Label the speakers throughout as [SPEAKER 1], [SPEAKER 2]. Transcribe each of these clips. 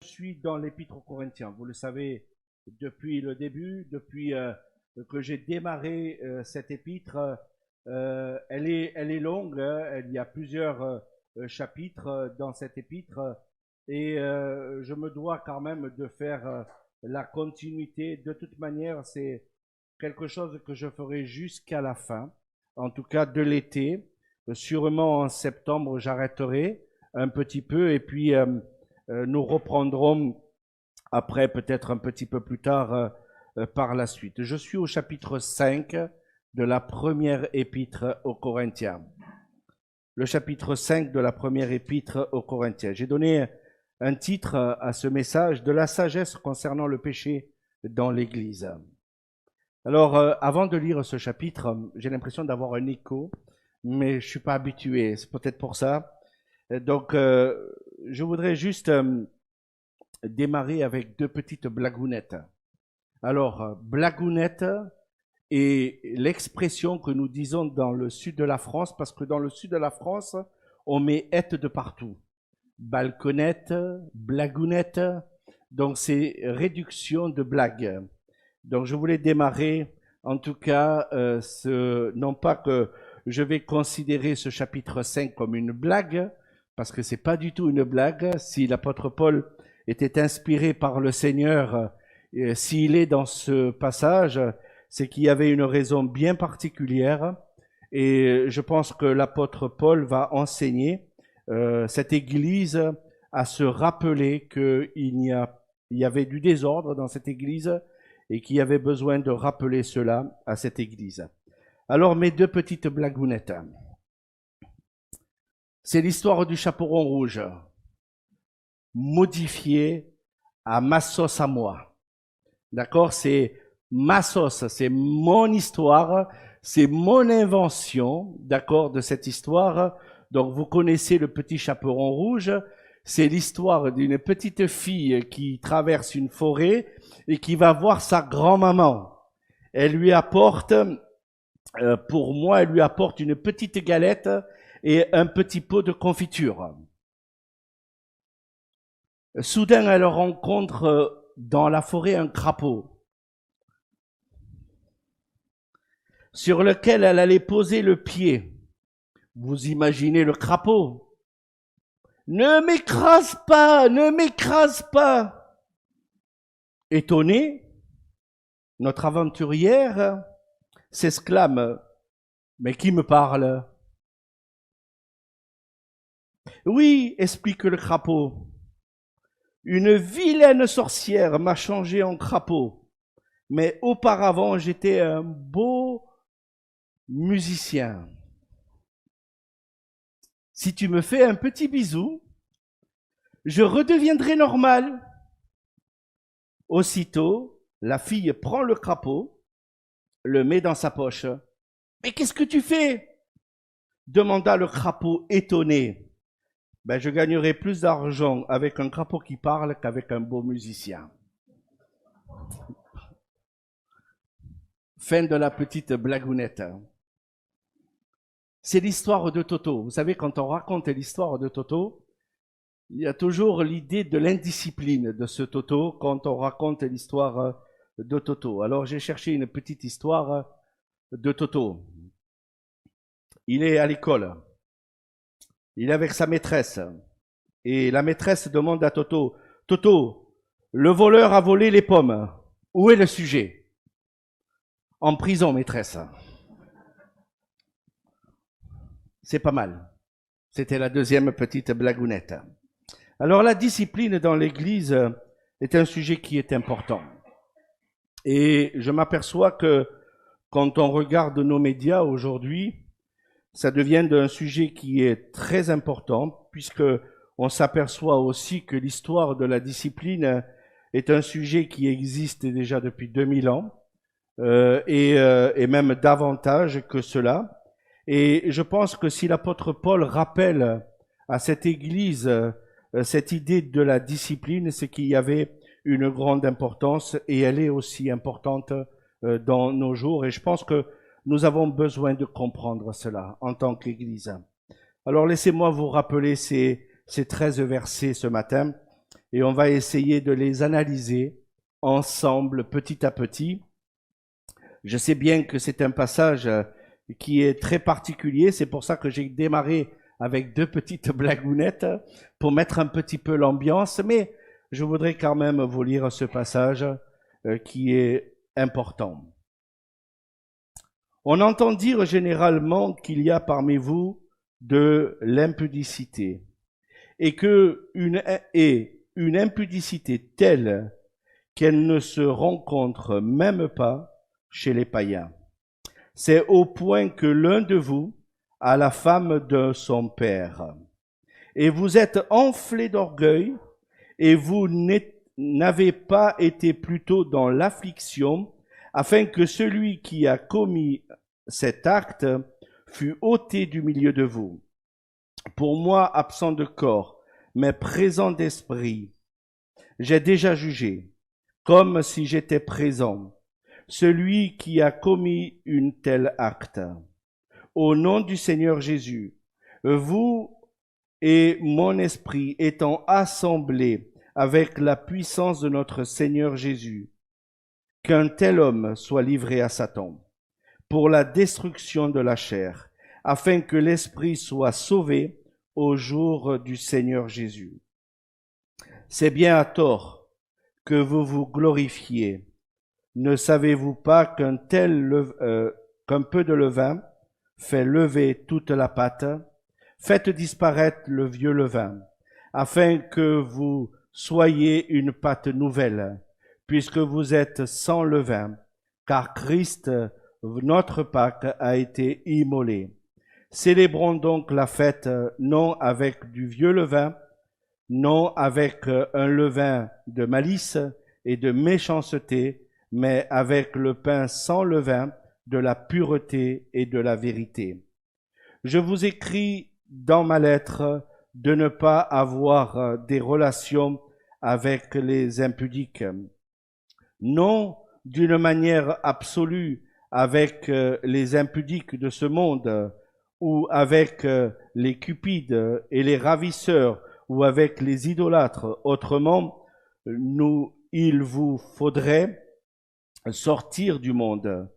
[SPEAKER 1] Je suis dans l'Épître aux Corinthiens. Vous le savez depuis le début, depuis que j'ai démarré cette épître. Elle est longue, hein. Il y a plusieurs chapitres dans cette épître et je me dois quand même de faire la continuité. De toute manière, c'est quelque chose que je ferai jusqu'à la fin, en tout cas de l'été. Sûrement en septembre, j'arrêterai un petit peu et puis nous reprendrons après, peut-être un petit peu plus tard, par la suite. Je suis au chapitre 5 de la première épître aux Corinthiens. Le chapitre 5 de la première épître aux Corinthiens. J'ai donné un titre à ce message, de la sagesse concernant le péché dans l'Église. Alors, avant de lire ce chapitre, j'ai l'impression d'avoir un écho, mais je suis pas habitué, c'est peut-être pour ça. Donc, je voudrais juste démarrer avec deux petites blagounettes. Alors, blagounette est l'expression que nous disons dans le sud de la France, parce que dans le sud de la France, on met « ette » de partout. Balconnette, blagounette, donc c'est réduction de blague. Donc je voulais démarrer, en tout cas, non pas que je vais considérer ce chapitre 5 comme une blague, parce que c'est pas du tout une blague. Si l'apôtre Paul était inspiré par le Seigneur, s'il est dans ce passage, c'est qu'il y avait une raison bien particulière. Et je pense que l'apôtre Paul va enseigner cette Église à se rappeler qu'il y avait du désordre dans cette Église et qu'il y avait besoin de rappeler cela à cette Église. Alors mes deux petites blagounettes. C'est l'histoire du chaperon rouge, modifié à ma sauce à moi. D'accord? C'est ma sauce, c'est mon histoire, c'est mon invention, d'accord, de cette histoire. Donc vous connaissez le petit chaperon rouge, c'est l'histoire d'une petite fille qui traverse une forêt et qui va voir sa grand-maman. Elle lui apporte, pour moi, elle lui apporte une petite galette et un petit pot de confiture. Soudain, elle rencontre dans la forêt un crapaud sur lequel elle allait poser le pied. Vous imaginez le crapaud? Ne m'écrase pas, ne m'écrase pas. Étonnée, notre aventurière s'exclame, mais qui me parle? Oui, explique le crapaud. Une vilaine sorcière m'a changé en crapaud, mais auparavant j'étais un beau musicien. Si tu me fais un petit bisou, je redeviendrai normal. Aussitôt, la fille prend le crapaud, le met dans sa poche. Mais qu'est-ce que tu fais? Demanda le crapaud étonné. Ben, je gagnerai plus d'argent avec un crapaud qui parle qu'avec un beau musicien. Fin de la petite blagounette. C'est l'histoire de Toto. Vous savez, quand on raconte l'histoire de Toto, il y a toujours l'idée de l'indiscipline de ce Toto quand on raconte l'histoire de Toto. Alors j'ai cherché une petite histoire de Toto. Il est à l'école. Il est avec sa maîtresse. Et la maîtresse demande à Toto, Toto, le voleur a volé les pommes. Où est le sujet? En prison, maîtresse. C'est pas mal. C'était la deuxième petite blagounette. Alors la discipline dans l'Église est un sujet qui est important. Et je m'aperçois que quand on regarde nos médias aujourd'hui, ça devient un sujet qui est très important puisque on s'aperçoit aussi que l'histoire de la discipline est un sujet qui existe déjà depuis 2000 ans et même davantage que cela. Et je pense que si l'apôtre Paul rappelle à cette Église cette idée de la discipline, c'est qu'il y avait une grande importance et elle est aussi importante dans nos jours. Et je pense que nous avons besoin de comprendre cela en tant qu'Église. Alors laissez-moi vous rappeler ces 13 versets ce matin et on va essayer de les analyser ensemble petit à petit. Je sais bien que c'est un passage qui est très particulier, c'est pour ça que j'ai démarré avec 2 petites blagounettes pour mettre un petit peu l'ambiance, mais je voudrais quand même vous lire ce passage qui est important. On entend dire généralement qu'il y a parmi vous de l'impudicité et une impudicité telle qu'elle ne se rencontre même pas chez les païens. C'est au point que l'un de vous a la femme de son père. Et vous êtes enflé d'orgueil et vous n'avez pas été plutôt dans l'affliction, afin que celui qui a commis cet acte fût ôté du milieu de vous. Pour moi, absent de corps, mais présent d'esprit, j'ai déjà jugé, comme si j'étais présent, celui qui a commis une telle acte. Au nom du Seigneur Jésus, vous et mon esprit étant assemblés avec la puissance de notre Seigneur Jésus, qu'un tel homme soit livré à Satan pour la destruction de la chair, afin que l'esprit soit sauvé au jour du Seigneur Jésus. C'est bien à tort que vous vous glorifiez. Ne savez-vous pas qu'un peu de levain fait lever toute la pâte? Faites disparaître le vieux levain, afin que vous soyez une pâte nouvelle, puisque vous êtes sans levain, car Christ, notre Pâque, a été immolé. Célébrons donc la fête non avec du vieux levain, non avec un levain de malice et de méchanceté, mais avec le pain sans levain de la pureté et de la vérité. Je vous écris dans ma lettre de ne pas avoir des relations avec les impudiques, non d'une manière absolue avec les impudiques de ce monde, ou avec les cupides et les ravisseurs, ou avec les idolâtres. Autrement, il vous faudrait sortir du monde.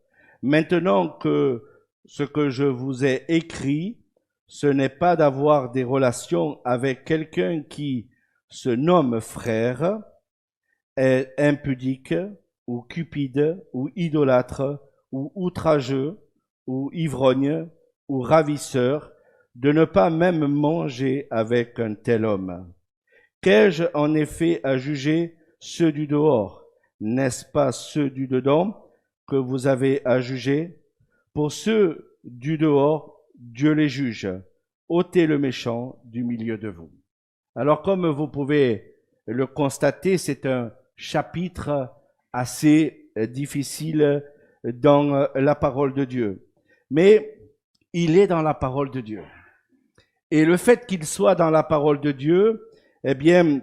[SPEAKER 1] Maintenant que ce que je vous ai écrit, ce n'est pas d'avoir des relations avec quelqu'un qui se nomme frère, est impudique, ou cupide, ou idolâtre, ou outrageux, ou ivrogne, ou ravisseur, de ne pas même manger avec un tel homme. Qu'ai-je en effet à juger ceux du dehors? N'est-ce pas ceux du dedans que vous avez à juger? Pour ceux du dehors, Dieu les juge. Ôtez le méchant du milieu de vous. Alors, comme vous pouvez le constater, c'est un chapitre assez difficile dans la parole de Dieu. Mais il est dans la parole de Dieu. Et le fait qu'il soit dans la parole de Dieu, eh bien,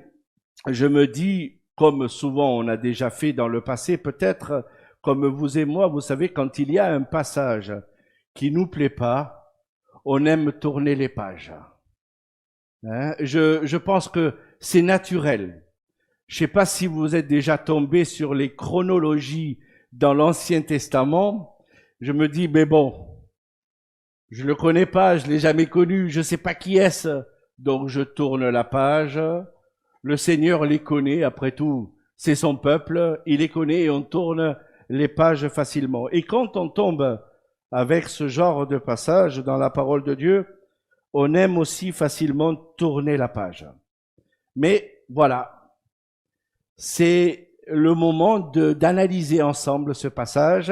[SPEAKER 1] je me dis, comme souvent on a déjà fait dans le passé, peut-être comme vous et moi, vous savez, quand il y a un passage qui nous plaît pas, on aime tourner les pages. Hein? Je pense que c'est naturel. Je sais pas si vous êtes déjà tombé sur les chronologies dans l'Ancien Testament. Je me dis, mais bon, je le connais pas, je l'ai jamais connu, je sais pas qui est-ce. Donc je tourne la page. Le Seigneur les connaît, après tout, c'est son peuple, il les connaît et on tourne les pages facilement. Et quand on tombe avec ce genre de passage dans la parole de Dieu, on aime aussi facilement tourner la page. Mais voilà, c'est le moment d'analyser ensemble ce passage.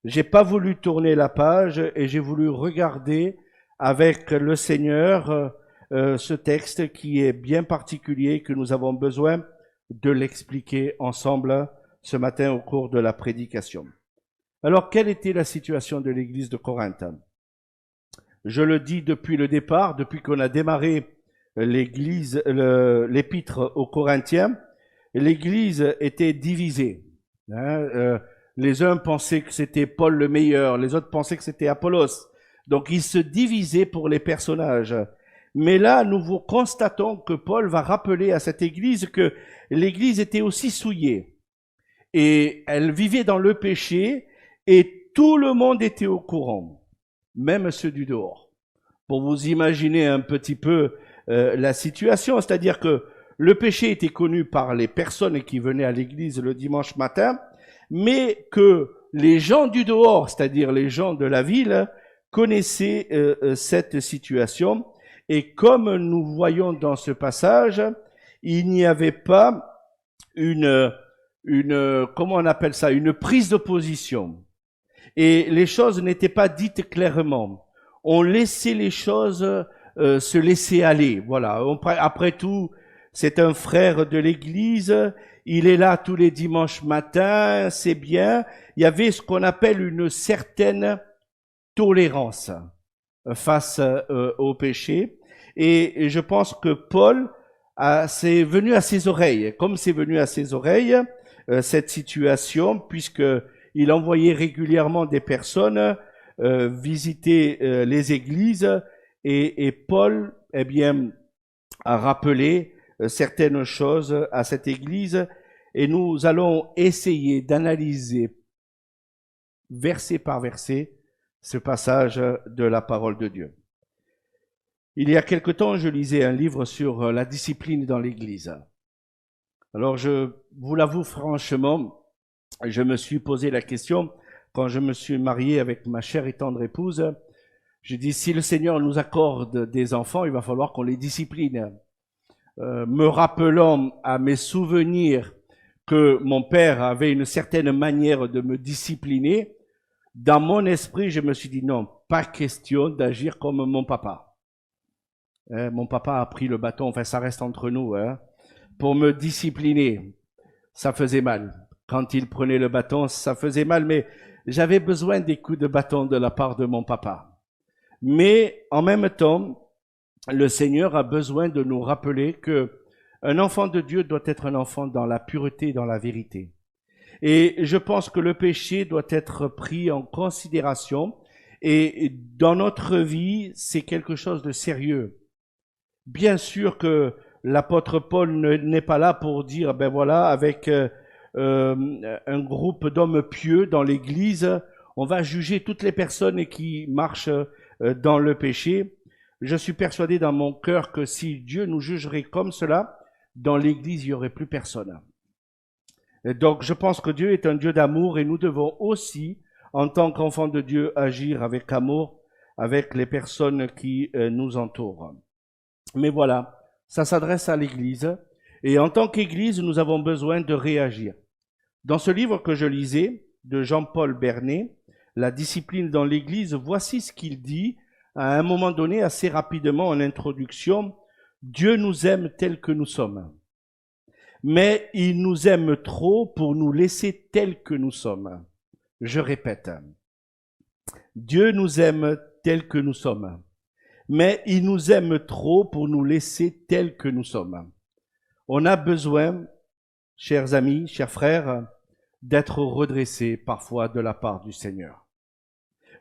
[SPEAKER 1] J'ai pas voulu tourner la page et j'ai voulu regarder avec le Seigneur ce texte qui est bien particulier, que nous avons besoin de l'expliquer ensemble ce matin au cours de la prédication. Alors, quelle était la situation de l'église de Corinthe? Je le dis depuis le départ, depuis qu'on a démarré l'épître aux Corinthiens, l'église était divisée. Les uns pensaient que c'était Paul le meilleur, les autres pensaient que c'était Apollos. Donc, ils se divisaient pour les personnages. Mais là, nous constatons que Paul va rappeler à cette église que l'église était aussi souillée. Et elle vivait dans le péché et tout le monde était au courant, même ceux du dehors. Pour vous imaginer un petit peu la situation, c'est-à-dire que le péché était connu par les personnes qui venaient à l'église le dimanche matin, mais que les gens du dehors, c'est-à-dire les gens de la ville, connaissaient cette situation. Et comme nous voyons dans ce passage, il n'y avait pas comment on appelle ça, une prise de position. Et les choses n'étaient pas dites clairement. On laissait les choses se laisser aller. Voilà. Après tout, c'est un frère de l'Église. Il est là tous les dimanches matins. C'est bien. Il y avait ce qu'on appelle une certaine tolérance face au péché. Et je pense que Paul, c'est venu à ses oreilles. Comme c'est venu à ses oreilles, cette situation, puisqu'il envoyait régulièrement des personnes visiter les églises, et Paul, eh bien, a rappelé certaines choses à cette église, et nous allons essayer d'analyser verset par verset ce passage de la parole de Dieu. Il y a quelque temps, je lisais un livre sur la discipline dans l'Église. Alors, je vous l'avoue franchement, je me suis posé la question, quand je me suis marié avec ma chère et tendre épouse, je dis, si le Seigneur nous accorde des enfants, il va falloir qu'on les discipline. Me rappelant à mes souvenirs que mon père avait une certaine manière de me discipliner, dans mon esprit, je me suis dit, non, pas question d'agir comme mon papa. Mon papa a pris le bâton, enfin ça reste entre nous, pour me discipliner. Ça faisait mal. Quand il prenait le bâton, ça faisait mal, mais j'avais besoin des coups de bâton de la part de mon papa. Mais en même temps, le Seigneur a besoin de nous rappeler que un enfant de Dieu doit être un enfant dans la pureté et dans la vérité. Et je pense que le péché doit être pris en considération, et dans notre vie, c'est quelque chose de sérieux. Bien sûr que l'apôtre Paul n'est pas là pour dire, ben voilà, avec un groupe d'hommes pieux dans l'Église, on va juger toutes les personnes qui marchent dans le péché. Je suis persuadé dans mon cœur que si Dieu nous jugerait comme cela, dans l'Église, il n'y aurait plus personne. Et donc, je pense que Dieu est un Dieu d'amour et nous devons aussi, en tant qu'enfants de Dieu, agir avec amour avec les personnes qui nous entourent. Mais voilà, ça s'adresse à l'Église, et en tant qu'Église, nous avons besoin de réagir. Dans ce livre que je lisais, de Jean-Paul Bernet, La discipline dans l'Église, voici ce qu'il dit à un moment donné, assez rapidement en introduction. Dieu nous aime tels que nous sommes, mais il nous aime trop pour nous laisser tels que nous sommes. Je répète, Dieu nous aime tels que nous sommes, mais il nous aime trop pour nous laisser tels que nous sommes. On a besoin, chers amis, chers frères, d'être redressés parfois de la part du Seigneur.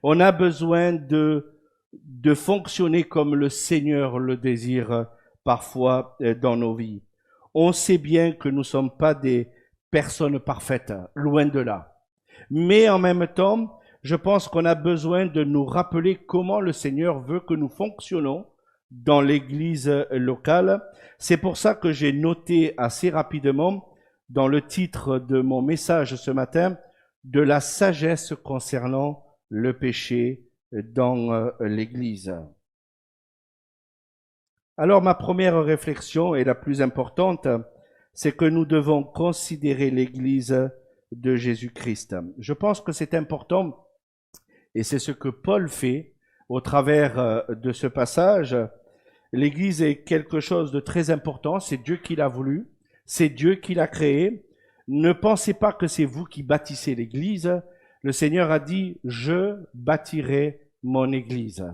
[SPEAKER 1] On a besoin de fonctionner comme le Seigneur le désire parfois dans nos vies. On sait bien que nous ne sommes pas des personnes parfaites, loin de là. Mais en même temps, je pense qu'on a besoin de nous rappeler comment le Seigneur veut que nous fonctionnons dans l'Église locale. C'est pour ça que j'ai noté assez rapidement dans le titre de mon message ce matin, de la sagesse concernant le péché dans l'Église. Alors ma première réflexion et la plus importante, c'est que nous devons considérer l'Église de Jésus-Christ. Je pense que c'est important, et c'est ce que Paul fait au travers de ce passage. L'Église est quelque chose de très important, c'est Dieu qui l'a voulu, c'est Dieu qui l'a créé. Ne pensez pas que c'est vous qui bâtissez l'Église. Le Seigneur a dit, je bâtirai mon Église.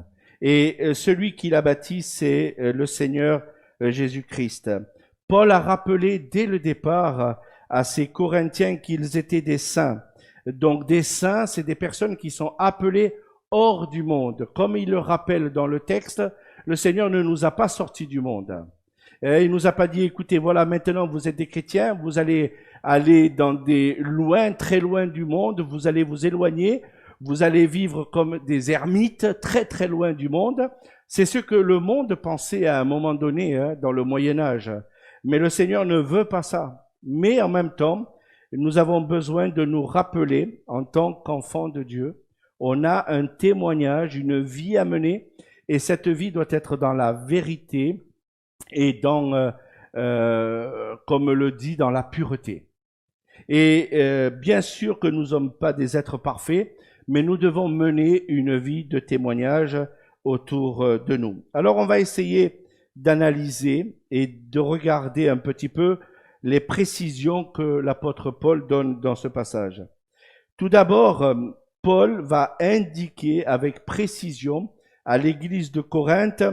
[SPEAKER 1] Et celui qui l'a bâti, c'est le Seigneur Jésus-Christ. Paul a rappelé dès le départ à ces Corinthiens qu'ils étaient des saints. Donc des saints, c'est des personnes qui sont appelées hors du monde. Comme il le rappelle dans le texte, le Seigneur ne nous a pas sortis du monde. Il nous a pas dit, écoutez, voilà, maintenant vous êtes des chrétiens, vous allez aller dans des loin, très loin du monde, vous allez vous éloigner, vous allez vivre comme des ermites, très très loin du monde. C'est ce que le monde pensait à un moment donné, dans le Moyen-Âge. Mais le Seigneur ne veut pas ça. Mais en même temps, nous avons besoin de nous rappeler, en tant qu'enfants de Dieu, on a un témoignage, une vie à mener, et cette vie doit être dans la vérité et dans, comme le dit, dans la pureté. Et bien sûr que nous ne sommes pas des êtres parfaits, mais nous devons mener une vie de témoignage autour de nous. Alors on va essayer d'analyser et de regarder un petit peu les précisions que l'apôtre Paul donne dans ce passage. Tout d'abord, Paul va indiquer avec précision à l'église de Corinthe,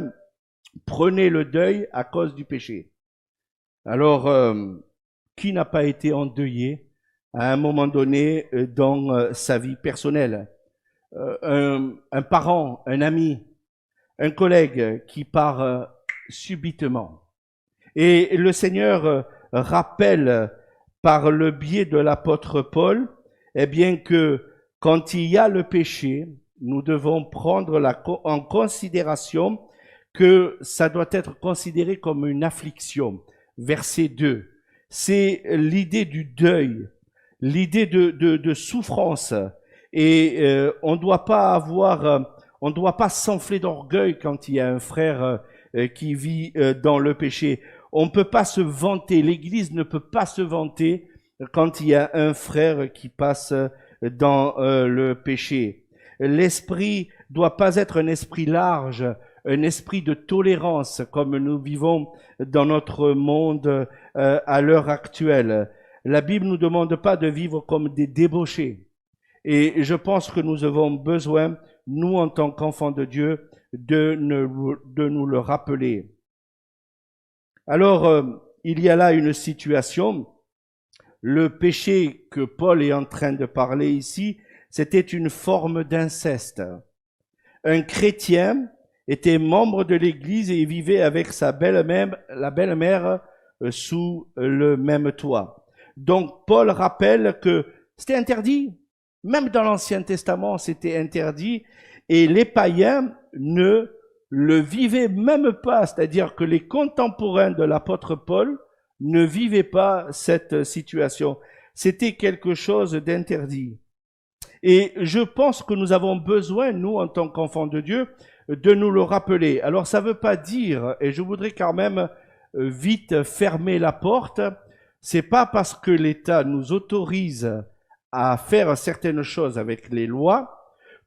[SPEAKER 1] prenez le deuil à cause du péché. Alors, qui n'a pas été endeuillé à un moment donné dans sa vie personnelle? Un parent, un ami, un collègue qui part subitement. Et le Seigneur rappelle par le biais de l'apôtre Paul, eh bien que quand il y a le péché, nous devons prendre en considération que ça doit être considéré comme une affliction. Verset 2, c'est l'idée du deuil, l'idée de souffrance. Et on ne doit pas s'enfler d'orgueil quand il y a un frère qui vit dans le péché. On ne peut pas se vanter, l'Église ne peut pas se vanter quand il y a un frère qui passe dans le péché. L'esprit doit pas être un esprit large, un esprit de tolérance comme nous vivons dans notre monde à l'heure actuelle. La Bible nous demande pas de vivre comme des débauchés. Et je pense que nous avons besoin, nous en tant qu'enfants de Dieu, de nous le rappeler. Alors, il y a là une situation. Le péché que Paul est en train de parler ici, c'était une forme d'inceste. Un chrétien était membre de l'Église et vivait avec sa belle-mère, la belle-mère, sous le même toit. Donc, Paul rappelle que c'était interdit. Même dans l'Ancien Testament, c'était interdit. Et les païens ne le vivaient même pas. C'est-à-dire que les contemporains de l'apôtre Paul ne vivaient pas cette situation. C'était quelque chose d'interdit. Et je pense que nous avons besoin, nous, en tant qu'enfants de Dieu, de nous le rappeler. Alors, ça ne veut pas dire, et je voudrais quand même vite fermer la porte, c'est pas parce que l'État nous autorise à faire certaines choses avec les lois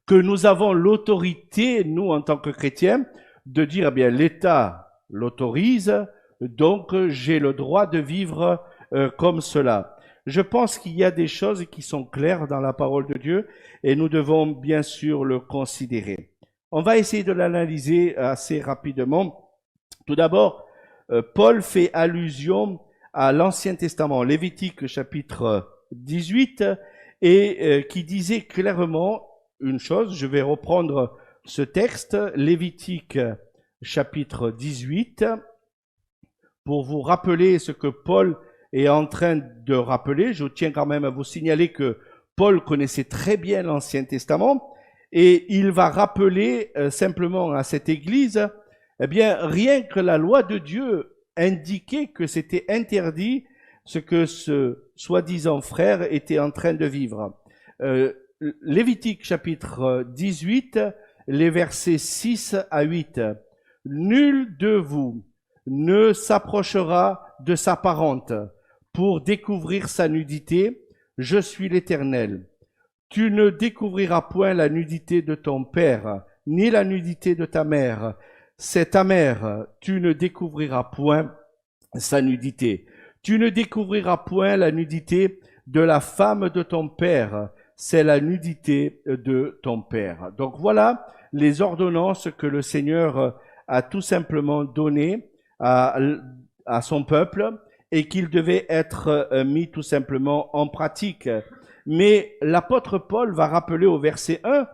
[SPEAKER 1] que nous avons l'autorité, nous, en tant que chrétiens, de dire, eh bien, l'État l'autorise, donc j'ai le droit de vivre comme cela. Je pense qu'il y a des choses qui sont claires dans la parole de Dieu et nous devons bien sûr le considérer. On va essayer de l'analyser assez rapidement. Tout d'abord, Paul fait allusion à l'Ancien Testament, Lévitique chapitre 18, et qui disait clairement une chose. Je vais reprendre ce texte, Lévitique chapitre 18, pour vous rappeler ce que Paul est en train de rappeler. Je tiens quand même à vous signaler que Paul connaissait très bien l'Ancien Testament et il va rappeler simplement à cette église, eh bien, rien que la loi de Dieu indiquait que c'était interdit ce que ce soi-disant frère était en train de vivre. Lévitique chapitre 18, les versets 6 à 8. Nul de vous ne s'approchera de sa parente pour découvrir sa nudité. Je suis l'Éternel. Tu ne découvriras point la nudité de ton père, ni la nudité de ta mère. C'est ta mère. Tu ne découvriras point sa nudité. Tu ne découvriras point la nudité de la femme de ton père. C'est la nudité de ton père. Donc voilà les ordonnances que le Seigneur a tout simplement données à son peuple et qu'il devait être mis tout simplement en pratique. Mais l'apôtre Paul va rappeler au verset 1,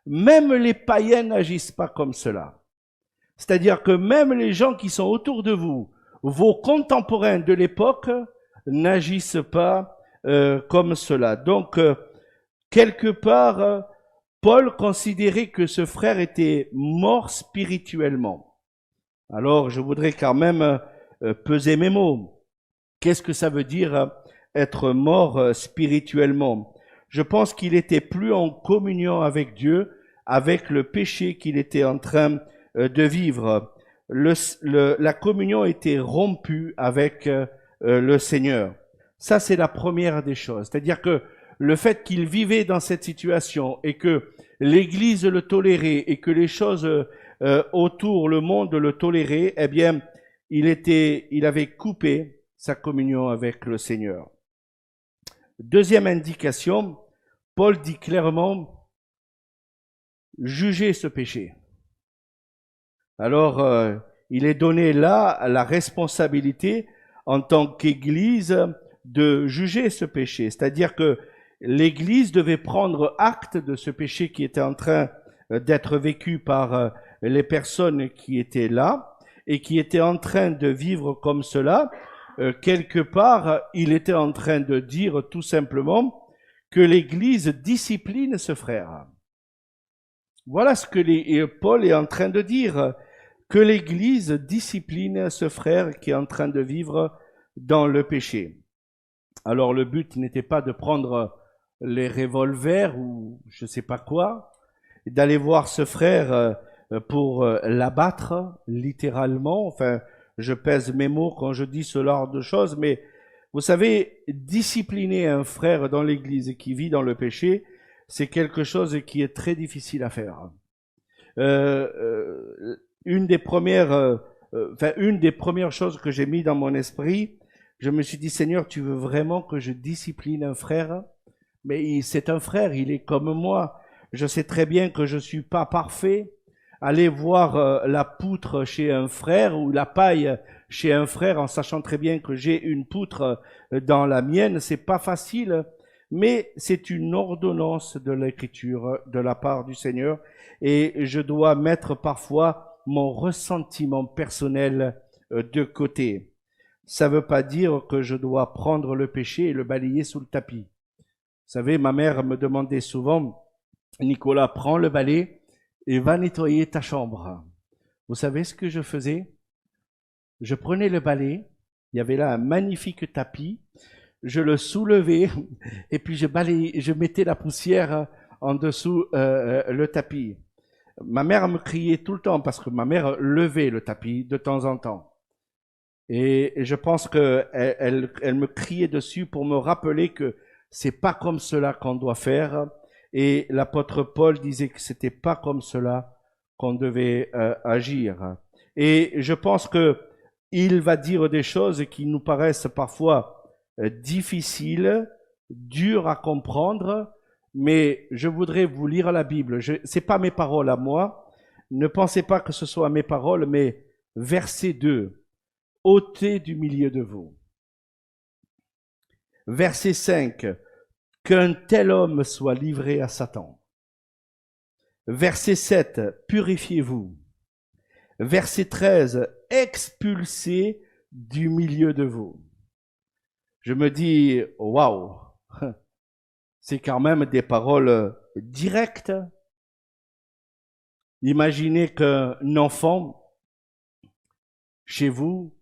[SPEAKER 1] même les païens n'agissent pas comme cela. C'est-à-dire que même les gens qui sont autour de vous, vos contemporains de l'époque, n'agissent pas comme cela. Donc, quelque part, Paul considérait que ce frère était mort spirituellement. Alors, je voudrais quand même peser mes mots. Qu'est-ce que ça veut dire être mort spirituellement? Je pense qu'il était plus en communion avec Dieu, avec le péché qu'il était en train de vivre. La communion était rompue avec le Seigneur. Ça, c'est la première des choses. C'est-à-dire que le fait qu'il vivait dans cette situation et que l'Église le tolérait et que les choses autour, le monde le tolérait, eh bien, il avait coupé sa communion avec le Seigneur. Deuxième indication, Paul dit clairement, jugez ce péché. Alors, il est donné là la responsabilité en tant qu'Église de juger ce péché. C'est-à-dire que l'Église devait prendre acte de ce péché qui était en train d'être vécu par les personnes qui étaient là et qui étaient en train de vivre comme cela. Quelque part, il était en train de dire tout simplement que l'Église discipline ce frère. Voilà ce que Paul est en train de dire, que l'Église discipline ce frère qui est en train de vivre dans le péché. Alors le but n'était pas de prendre les revolvers ou je ne sais pas quoi, d'aller voir ce frère pour l'abattre littéralement. Enfin, je pèse mes mots quand je dis ce genre de choses, mais vous savez, discipliner un frère dans l'Église qui vit dans le péché, c'est quelque chose qui est très difficile à faire. Une des premières choses que j'ai mis dans mon esprit, je me suis dit, Seigneur, tu veux vraiment que je discipline un frère? Mais c'est un frère, il est comme moi. Je sais très bien que je suis pas parfait. Aller voir la poutre chez un frère ou la paille chez un frère en sachant très bien que j'ai une poutre dans la mienne, c'est pas facile, mais c'est une ordonnance de l'Écriture de la part du Seigneur et je dois mettre parfois mon ressentiment personnel de côté. Ça veut pas dire que je dois prendre le péché et le balayer sous le tapis. Vous savez, ma mère me demandait souvent, Nicolas, prends le balai et va nettoyer ta chambre. Vous savez ce que je faisais? Je prenais le balai, il y avait là un magnifique tapis, je le soulevais et puis je mettais la poussière en dessous le tapis. Ma mère me criait tout le temps parce que ma mère levait le tapis de temps en temps. Et je pense qu'elle me criait dessus pour me rappeler que c'est pas comme cela qu'on doit faire. Et l'apôtre Paul disait que c'était pas comme cela qu'on devait agir. Et je pense que il va dire des choses qui nous paraissent parfois difficiles, dures à comprendre, mais je voudrais vous lire la Bible. C'est pas mes paroles à moi. Ne pensez pas que ce soit mes paroles, mais verset 2. Ôtez du milieu de vous. Verset 5. Qu'un tel homme soit livré à Satan. Verset 7. Purifiez-vous. Verset 13. Expulsez du milieu de vous. Je me dis, waouh, c'est quand même des paroles directes. Imaginez qu'un enfant chez vous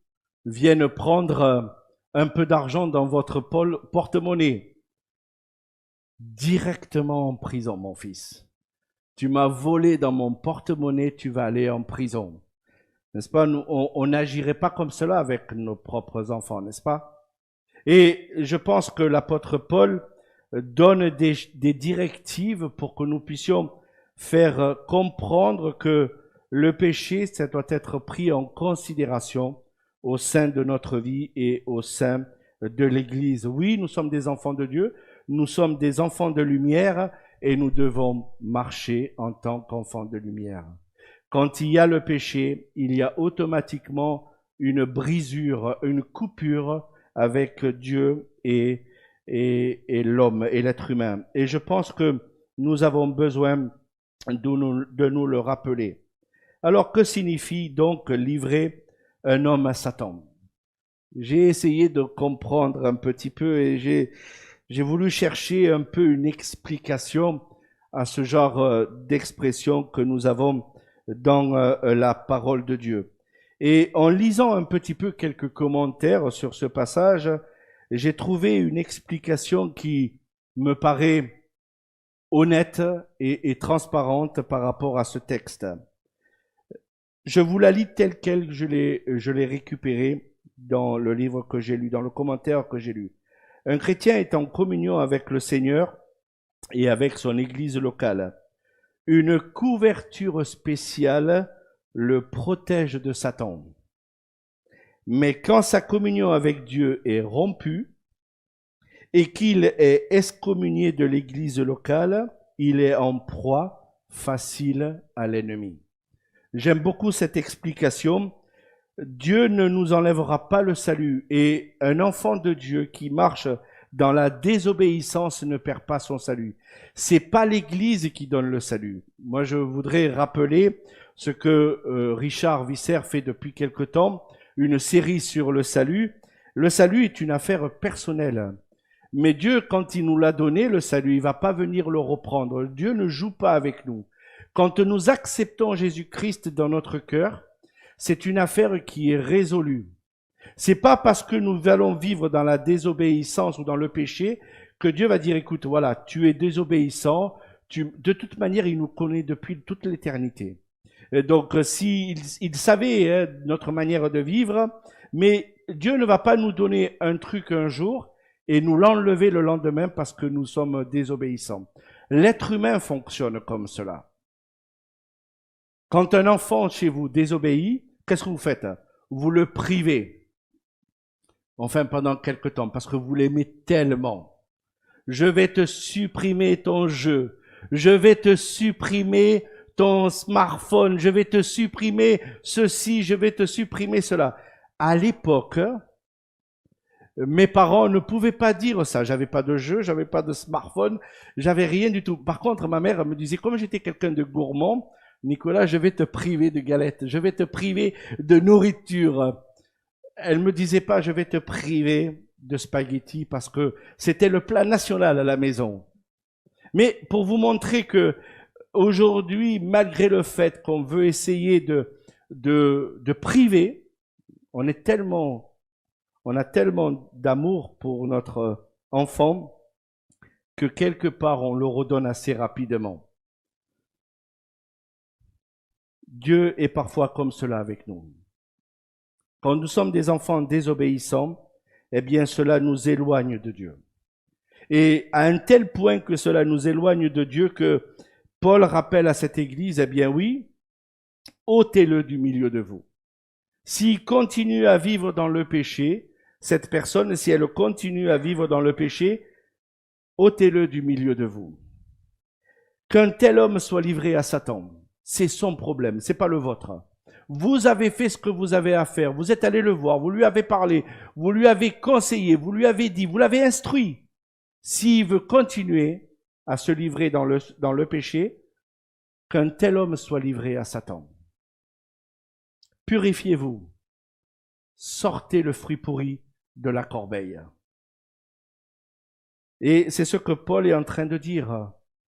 [SPEAKER 1] vienne prendre un peu d'argent dans votre porte-monnaie. Directement en prison, mon fils. Tu m'as volé dans mon porte-monnaie, tu vas aller en prison. N'est-ce pas? Nous, on n'agirait pas comme cela avec nos propres enfants, n'est-ce pas? Et je pense que l'apôtre Paul donne des directives pour que nous puissions faire comprendre que le péché, ça doit être pris en considération au sein de notre vie et au sein de l'Église. Oui, nous sommes des enfants de Dieu, nous sommes des enfants de lumière et nous devons marcher en tant qu'enfants de lumière. Quand il y a le péché, il y a automatiquement une brisure, une coupure avec Dieu et l'homme et l'être humain. Et je pense que nous avons besoin de nous le rappeler. Alors, que signifie donc livrer un homme à Satan? J'ai essayé de comprendre un petit peu et j'ai voulu chercher un peu une explication à ce genre d'expression que nous avons dans la parole de Dieu. Et en lisant un petit peu quelques commentaires sur ce passage, j'ai trouvé une explication qui me paraît honnête et transparente par rapport à ce texte. Je vous la lis telle quelle je l'ai récupérée dans le livre que j'ai lu, dans le commentaire que j'ai lu. Un chrétien est en communion avec le Seigneur et avec son église locale. Une couverture spéciale le protège de Satan. Mais quand sa communion avec Dieu est rompue et qu'il est excommunié de l'église locale, il est en proie facile à l'ennemi. J'aime beaucoup cette explication. Dieu ne nous enlèvera pas le salut et un enfant de Dieu qui marche dans la désobéissance ne perd pas son salut. C'est pas l'Église qui donne le salut. Moi, je voudrais rappeler ce que Richard Visser fait depuis quelque temps, une série sur le salut. Le salut est une affaire personnelle. Mais Dieu, quand il nous l'a donné, le salut, il va pas venir le reprendre. Dieu ne joue pas avec nous. Quand nous acceptons Jésus-Christ dans notre cœur, c'est une affaire qui est résolue. C'est pas parce que nous allons vivre dans la désobéissance ou dans le péché que Dieu va dire, écoute, voilà, tu es désobéissant, de toute manière, il nous connaît depuis toute l'éternité. Donc, il savait notre manière de vivre, mais Dieu ne va pas nous donner un truc un jour et nous l'enlever le lendemain parce que nous sommes désobéissants. L'être humain fonctionne comme cela. Quand un enfant chez vous désobéit, qu'est-ce que vous faites? Vous le privez. Enfin, pendant quelque temps, parce que vous l'aimez tellement. Je vais te supprimer ton jeu. Je vais te supprimer ton smartphone. Je vais te supprimer ceci. Je vais te supprimer cela. À l'époque, mes parents ne pouvaient pas dire ça. J'avais pas de jeu, j'avais pas de smartphone, j'avais rien du tout. Par contre, ma mère me disait, comme j'étais quelqu'un de gourmand, Nicolas, je vais te priver de galettes, je vais te priver de nourriture. Elle me disait pas, je vais te priver de spaghettis parce que c'était le plat national à la maison. Mais pour vous montrer que aujourd'hui, malgré le fait qu'on veut essayer de priver, on a tellement d'amour pour notre enfant que quelque part on le redonne assez rapidement. Dieu est parfois comme cela avec nous. Quand nous sommes des enfants désobéissants, eh bien cela nous éloigne de Dieu. Et à un tel point que cela nous éloigne de Dieu que Paul rappelle à cette église, eh bien oui, ôtez-le du milieu de vous. S'il continue à vivre dans le péché, cette personne, si elle continue à vivre dans le péché, ôtez-le du milieu de vous. Qu'un tel homme soit livré à Satan, c'est son problème, c'est pas le vôtre. Vous avez fait ce que vous avez à faire, vous êtes allé le voir, vous lui avez parlé, vous lui avez conseillé, vous lui avez dit, vous l'avez instruit. S'il veut continuer à se livrer dans le péché, qu'un tel homme soit livré à Satan. Purifiez-vous, sortez le fruit pourri de la corbeille. Et c'est ce que Paul est en train de dire.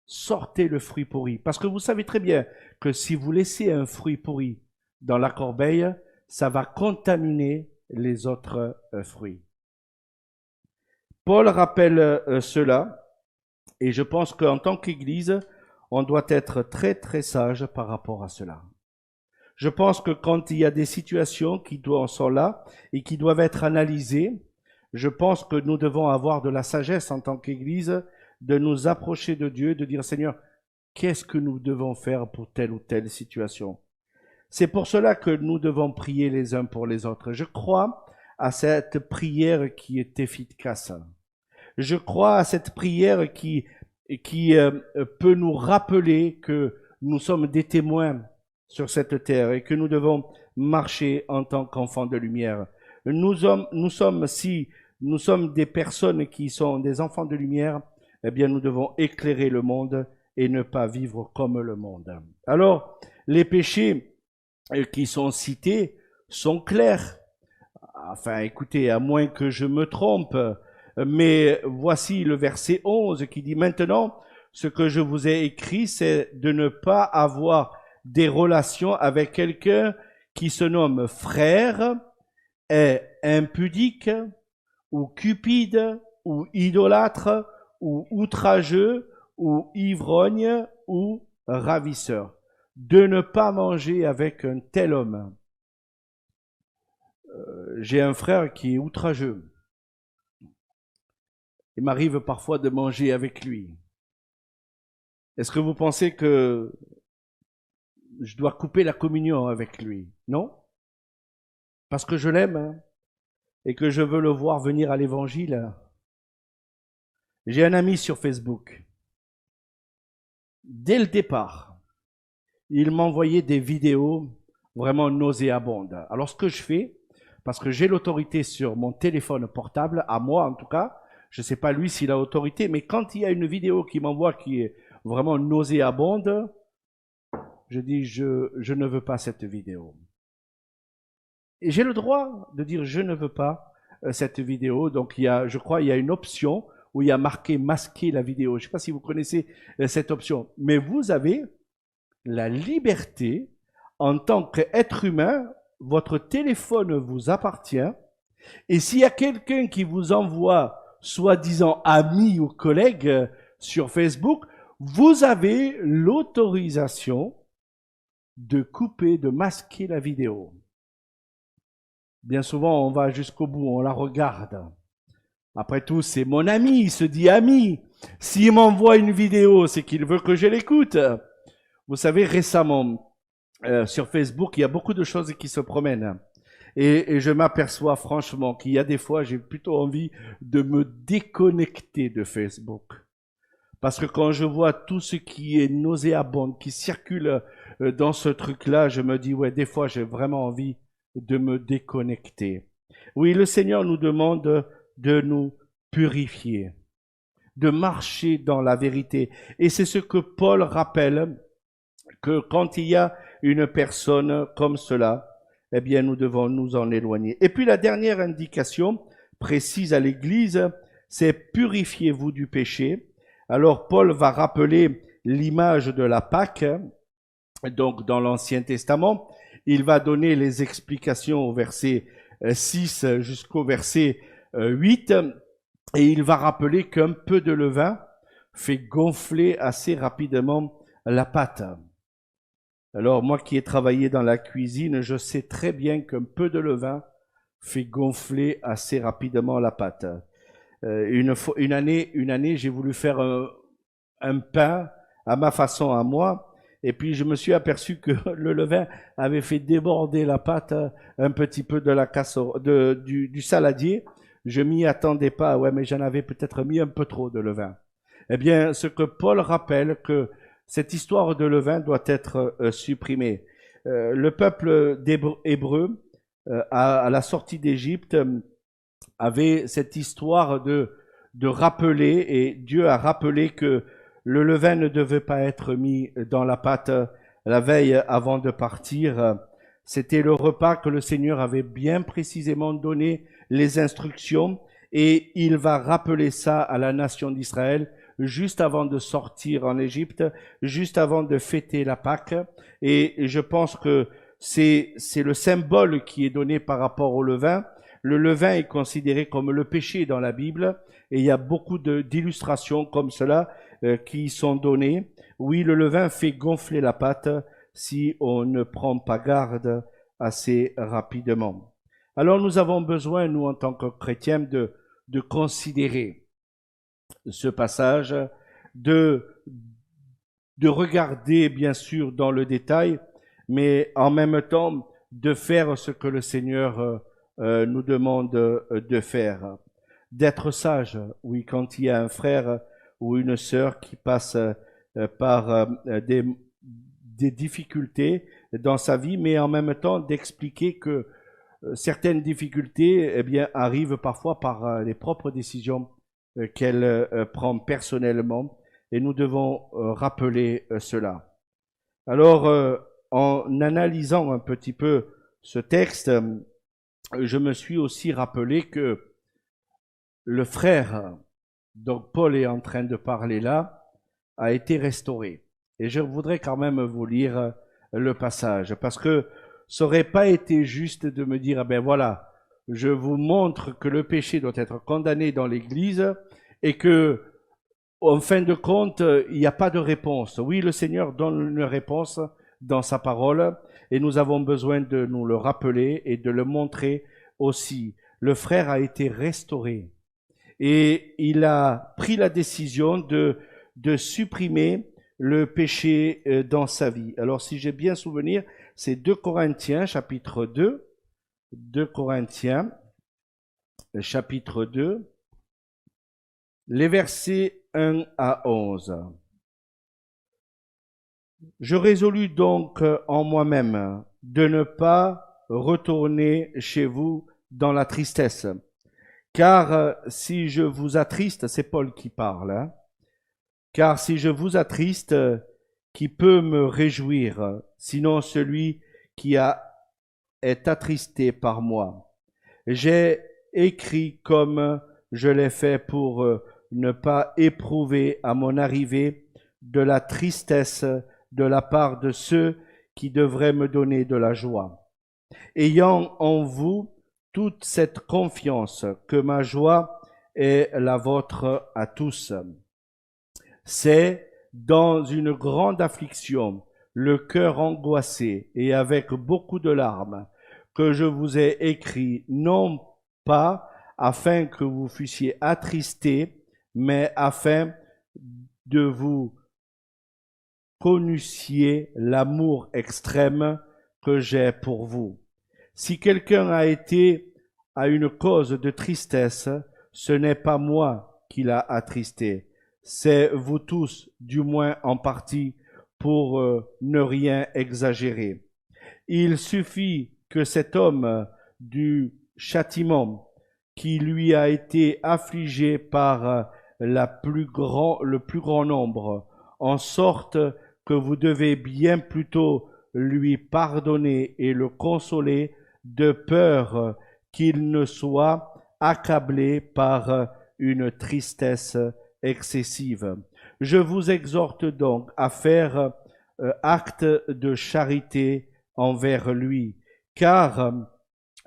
[SPEAKER 1] Sortez le fruit pourri. Parce que vous savez très bien que si vous laissez un fruit pourri dans la corbeille, ça va contaminer les autres fruits. Paul rappelle cela, et je pense qu'en tant qu'Église, on doit être très très sage par rapport à cela. Je pense que quand il y a des situations qui sont là et qui doivent être analysées, je pense que nous devons avoir de la sagesse en tant qu'Église, de nous approcher de Dieu, de dire Seigneur, qu'est-ce que nous devons faire pour telle ou telle situation? C'est pour cela que nous devons prier les uns pour les autres. Je crois à cette prière qui est efficace. Je crois à cette prière qui peut nous rappeler que nous sommes des témoins sur cette terre et que nous devons marcher en tant qu'enfants de lumière. Si nous sommes des personnes qui sont des enfants de lumière, eh bien nous devons éclairer le monde et ne pas vivre comme le monde. Alors, les péchés qui sont cités sont clairs. Enfin, écoutez, à moins que je me trompe, mais voici le verset 11 qui dit: Maintenant, ce que je vous ai écrit, c'est de ne pas avoir des relations avec quelqu'un qui se nomme frère, est impudique, ou cupide, ou idolâtre, ou outrageux, ou ivrogne, ou ravisseur. De ne pas manger avec un tel homme. J'ai un frère qui est outrageux. Il m'arrive parfois de manger avec lui. Est-ce que vous pensez que je dois couper la communion avec lui? Non? Parce que je l'aime, hein, et que je veux le voir venir à l'évangile. J'ai un ami sur Facebook. Dès le départ, il m'envoyait des vidéos vraiment nauséabondes. Alors ce que je fais, parce que j'ai l'autorité sur mon téléphone portable, à moi en tout cas, je ne sais pas lui s'il a l'autorité, mais quand il y a une vidéo qui m'envoie qui est vraiment nauséabonde, je dis je ne veux pas cette vidéo. Et j'ai le droit de dire je ne veux pas cette vidéo. Donc je crois il y a une option où il y a marqué masquer la vidéo. Je ne sais pas si vous connaissez cette option, mais vous avez la liberté en tant qu'être humain, votre téléphone vous appartient, et s'il y a quelqu'un qui vous envoie soi-disant ami ou collègue sur Facebook, vous avez l'autorisation de couper, de masquer la vidéo. Bien souvent, on va jusqu'au bout, on la regarde. Après tout, c'est mon ami, il se dit ami. S'il m'envoie une vidéo, c'est qu'il veut que je l'écoute. Vous savez, récemment, sur Facebook, il y a beaucoup de choses qui se promènent. Et je m'aperçois franchement qu'il y a des fois, j'ai plutôt envie de me déconnecter de Facebook. Parce que quand je vois tout ce qui est nauséabond, qui circule dans ce truc-là, je me dis, ouais, des fois, j'ai vraiment envie de me déconnecter. Oui, le Seigneur nous demande de nous purifier, de marcher dans la vérité. Et c'est ce que Paul rappelle, que quand il y a une personne comme cela, eh bien, nous devons nous en éloigner. Et puis la dernière indication précise à l'Église, c'est purifiez-vous du péché. Alors Paul va rappeler l'image de la Pâque, donc dans l'Ancien Testament. Il va donner les explications au verset 6 jusqu'au verset 8, et il va rappeler qu'un peu de levain fait gonfler assez rapidement la pâte. Alors moi qui ai travaillé dans la cuisine, je sais très bien qu'un peu de levain fait gonfler assez rapidement la pâte. Une année, j'ai voulu faire un pain à ma façon, à moi, et puis je me suis aperçu que le levain avait fait déborder la pâte un petit peu de la casserole, du saladier. Je m'y attendais pas, ouais, mais j'en avais peut-être mis un peu trop de levain. Eh bien, ce que Paul rappelle, que cette histoire de levain doit être supprimée. Le peuple hébreu, à la sortie d'Égypte, avait cette histoire de rappeler, et Dieu a rappelé que le levain ne devait pas être mis dans la pâte la veille avant de partir. C'était le repas que le Seigneur avait bien précisément donné les instructions, et il va rappeler ça à la nation d'Israël juste avant de sortir en Égypte, juste avant de fêter la Pâque. Et je pense que c'est le symbole qui est donné par rapport au levain. Le levain est considéré comme le péché dans la Bible, et il y a beaucoup d'illustrations comme cela qui sont données. Oui, le levain fait gonfler la pâte si on ne prend pas garde assez rapidement. Alors nous avons besoin, nous en tant que chrétiens, de considérer ce passage, de regarder bien sûr dans le détail, mais en même temps de faire ce que le Seigneur nous demande de faire. D'être sage, oui, quand il y a un frère ou une sœur qui passe par des difficultés dans sa vie, mais en même temps d'expliquer que certaines difficultés eh bien, arrivent parfois par les propres décisions qu'elle prend personnellement, et nous devons rappeler cela. Alors, en analysant un petit peu ce texte, je me suis aussi rappelé que le frère dont Paul est en train de parler là a été restauré. Et je voudrais quand même vous lire le passage, parce que ça n'aurait pas été juste de me dire, ben voilà, je vous montre que le péché doit être condamné dans l'Église et que, en fin de compte, il n'y a pas de réponse. Oui, le Seigneur donne une réponse dans sa parole et nous avons besoin de nous le rappeler et de le montrer aussi. Le frère a été restauré et il a pris la décision de supprimer le péché dans sa vie. Alors, si j'ai bien souvenir, c'est 2 Corinthiens, chapitre 2. 2 Corinthiens, chapitre 2, les versets 1 à 11. Je résolus donc en moi-même de ne pas retourner chez vous dans la tristesse. Car si je vous attriste, c'est Paul qui parle, hein, car si je vous attriste, qui peut me réjouir, sinon celui qui est attristé par moi. J'ai écrit comme je l'ai fait pour ne pas éprouver à mon arrivée de la tristesse de la part de ceux qui devraient me donner de la joie. Ayant en vous toute cette confiance que ma joie est la vôtre à tous. C'est dans une grande affliction, le cœur angoissé et avec beaucoup de larmes, que je vous ai écrit, non pas afin que vous fussiez attristés, mais afin de vous connussiez l'amour extrême que j'ai pour vous. Si quelqu'un a été à une cause de tristesse, ce n'est pas moi qui l'a attristé, c'est vous tous, du moins en partie, pour ne rien exagérer. Il suffit que cet homme du châtiment qui lui a été affligé par le plus grand nombre, en sorte que vous devez bien plutôt lui pardonner et le consoler de peur qu'il ne soit accablé par une tristesse excessive. Je vous exhorte donc à faire acte de charité envers lui, car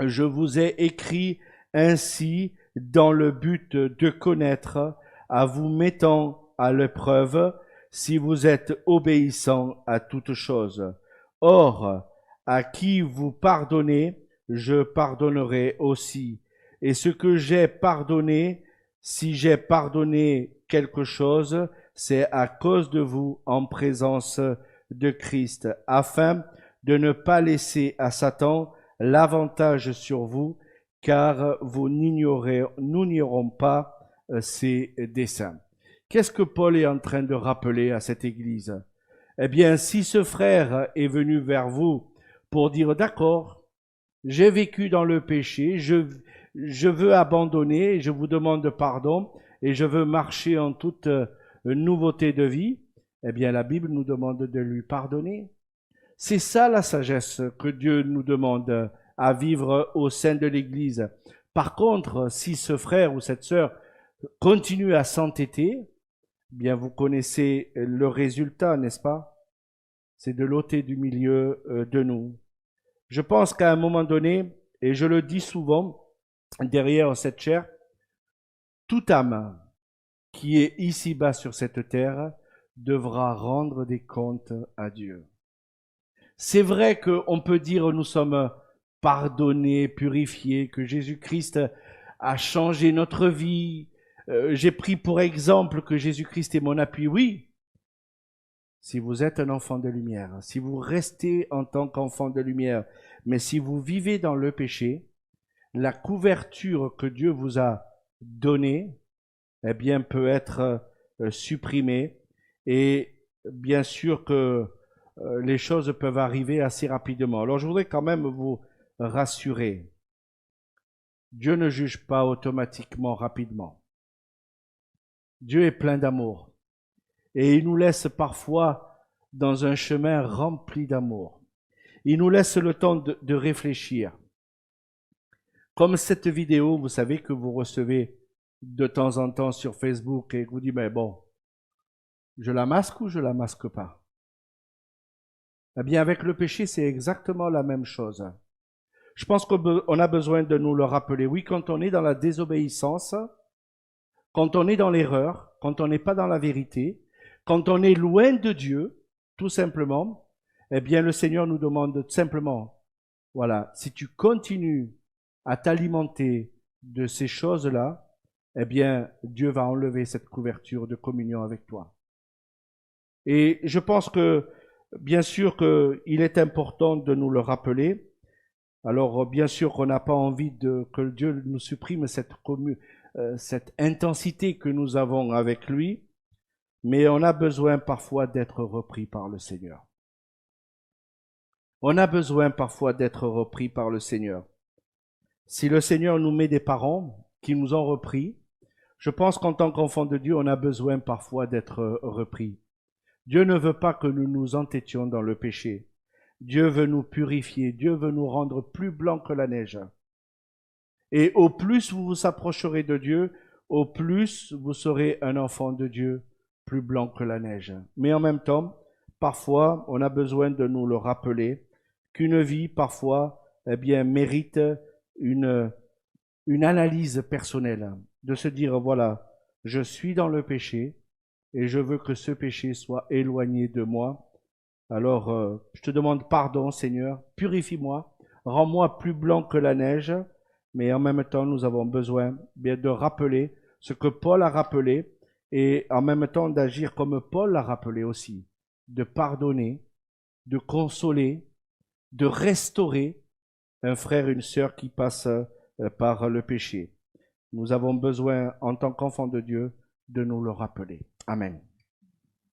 [SPEAKER 1] je vous ai écrit ainsi dans le but de connaître, à vous mettant à l'épreuve, si vous êtes obéissant à toute chose. Or, à qui vous pardonnez, je pardonnerai aussi. Et ce que j'ai pardonné, si j'ai pardonné quelque chose, c'est à cause de vous en présence de Christ, afin de ne pas laisser à Satan l'avantage sur vous, car nous n'ignorons pas ses desseins. Qu'est-ce que Paul est en train de rappeler à cette Église? Eh bien, si ce frère est venu vers vous pour dire, d'accord, j'ai vécu dans le péché, je veux abandonner, je vous demande pardon et je veux marcher en toute nouveauté de vie, eh bien, la Bible nous demande de lui pardonner. C'est ça la sagesse que Dieu nous demande à vivre au sein de l'Église. Par contre, si ce frère ou cette sœur continue à s'entêter, bien vous connaissez le résultat, n'est-ce pas? C'est de l'ôter du milieu de nous. Je pense qu'à un moment donné, et je le dis souvent, derrière cette chair, toute âme qui est ici-bas sur cette terre devra rendre des comptes à Dieu. C'est vrai qu'on peut dire nous sommes pardonnés, purifiés, que Jésus-Christ a changé notre vie. J'ai pris pour exemple que Jésus-Christ est mon appui. Oui, si vous êtes un enfant de lumière, si vous restez en tant qu'enfant de lumière, mais si vous vivez dans le péché, la couverture que Dieu vous a donnée, eh bien, peut être supprimée. Et bien sûr que les choses peuvent arriver assez rapidement. Alors, je voudrais quand même vous rassurer. Dieu ne juge pas automatiquement rapidement. Dieu est plein d'amour. Et il nous laisse parfois dans un chemin rempli d'amour. il nous laisse le temps de réfléchir. Comme cette vidéo, vous savez, que vous recevez de temps en temps sur Facebook et que vous dites, mais bon, je la masque ou je la masque pas? Eh bien, avec le péché, c'est exactement la même chose. Je pense qu'on a besoin de nous le rappeler. Oui, quand on est dans la désobéissance, quand on est dans l'erreur, quand on n'est pas dans la vérité, quand on est loin de Dieu, tout simplement, eh bien, le Seigneur nous demande simplement, voilà, si tu continues à t'alimenter de ces choses-là, eh bien, Dieu va enlever cette couverture de communion avec toi. Et je pense que, bien sûr, qu'il est important de nous le rappeler. Alors, bien sûr qu'on n'a pas envie que Dieu nous supprime cette intensité que nous avons avec lui, mais on a besoin parfois d'être repris par le Seigneur. On a besoin parfois d'être repris par le Seigneur. Si le Seigneur nous met des parents qui nous ont repris, je pense qu'en tant qu'enfants de Dieu, on a besoin parfois d'être repris. Dieu ne veut pas que nous nous entêtions dans le péché. Dieu veut nous purifier, Dieu veut nous rendre plus blancs que la neige. Et au plus vous vous approcherez de Dieu, au plus vous serez un enfant de Dieu, plus blanc que la neige. Mais en même temps, parfois, on a besoin de nous le rappeler qu'une vie, parfois, eh bien, mérite une analyse personnelle, de se dire, voilà, je suis dans le péché et je veux que ce péché soit éloigné de moi. Alors, je te demande pardon, Seigneur, purifie-moi, rends-moi plus blanc que la neige, mais en même temps, nous avons besoin bien de rappeler ce que Paul a rappelé et en même temps d'agir comme Paul l'a rappelé aussi, de pardonner, de consoler, de restaurer un frère, une sœur qui passe par le péché. Nous avons besoin, en tant qu'enfants de Dieu, de nous le rappeler. Amen.